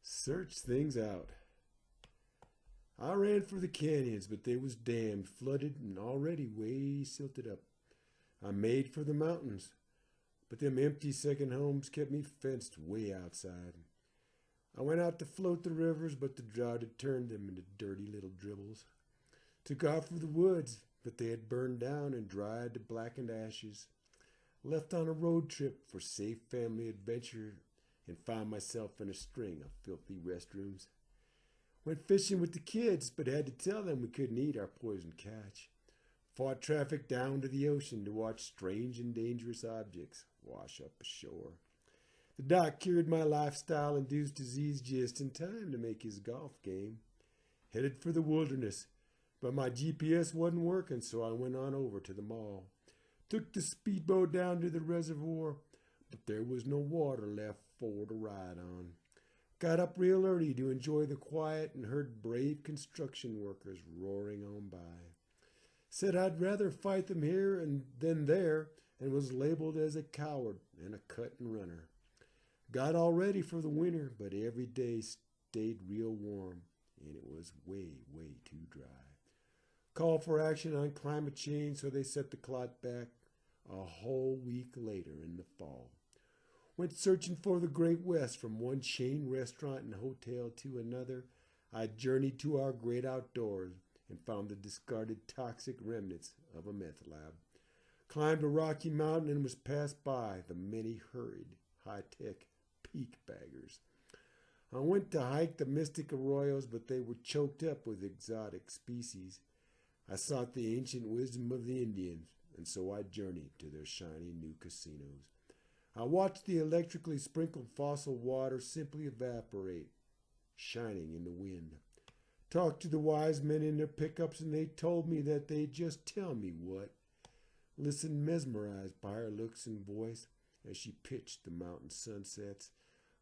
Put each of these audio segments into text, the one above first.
Search things out. I ran for the canyons, but they was dammed, flooded, and already way silted up. I made for the mountains, but them empty second homes kept me fenced way outside. I went out to float the rivers, but the drought had turned them into dirty little dribbles. Took off for the woods, but they had burned down and dried to blackened ashes. Left on a road trip for safe family adventure and found myself in a string of filthy restrooms. Went fishing with the kids, but had to tell them we couldn't eat our poisoned catch. Fought traffic down to the ocean to watch strange and dangerous objects wash up ashore. The doc cured my lifestyle-induced disease just in time to make his golf game. Headed for the wilderness, but my GPS wasn't working, so I went on over to the mall. Took the speedboat down to the reservoir, but there was no water left for to ride on. Got up real early to enjoy the quiet and heard brave construction workers roaring on by. Said I'd rather fight them here than there, and was labeled as a coward and a cut-and runner. Got all ready for the winter, but every day stayed real warm, and it was way, way too dry. Call for action on climate change, so they set the clock back a whole week later in the fall. Went searching for the Great West from one chain restaurant and hotel to another. I journeyed to our great outdoors and found the discarded toxic remnants of a meth lab. Climbed a rocky mountain and was passed by the many hurried, high-tech peak baggers. I went to hike the mystic arroyos, but they were choked up with exotic species. I sought the ancient wisdom of the Indians, and so I journeyed to their shiny new casinos. I watched the electrically sprinkled fossil water simply evaporate, shining in the wind. Talked to the wise men in their pickups, and they told me that they'd just tell me what. Listened mesmerized by her looks and voice as she pitched the mountain sunsets.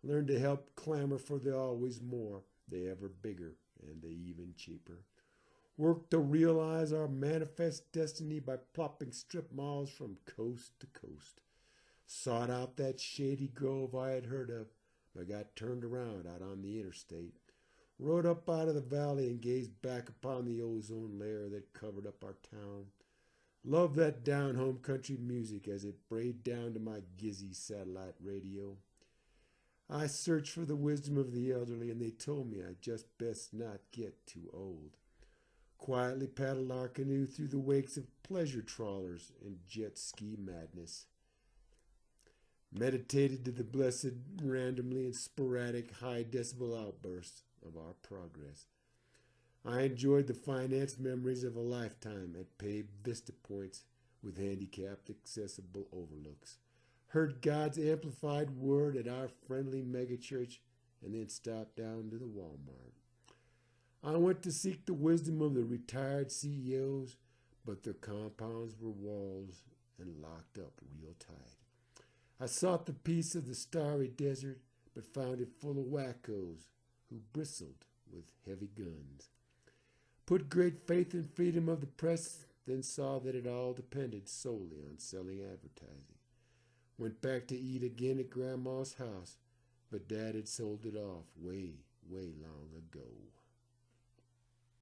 Learned to help clamor for the always more, the ever bigger, and the even cheaper. Worked to realize our manifest destiny by plopping strip malls from coast to coast. Sought out that shady grove I had heard of, but got turned around out on the interstate. Rode up out of the valley and gazed back upon the ozone layer that covered up our town. Loved that down-home country music as it brayed down to my gizzy satellite radio. I searched for the wisdom of the elderly, and they told me I'd just best not get too old. Quietly paddled our canoe through the wakes of pleasure trawlers and jet ski madness. Meditated to the blessed, randomly and sporadic high-decibel outbursts of our progress. I enjoyed the finance memories of a lifetime at paved vista points with handicapped accessible overlooks. Heard God's amplified word at our friendly megachurch, and then stopped down to the Walmart. I went to seek the wisdom of the retired CEOs, but their compounds were walls and locked up real tight. I sought the peace of the starry desert, but found it full of wackos who bristled with heavy guns. Put great faith in freedom of the press, then saw that it all depended solely on selling advertising. Went back to eat again at Grandma's house, but Dad had sold it off way, way long ago.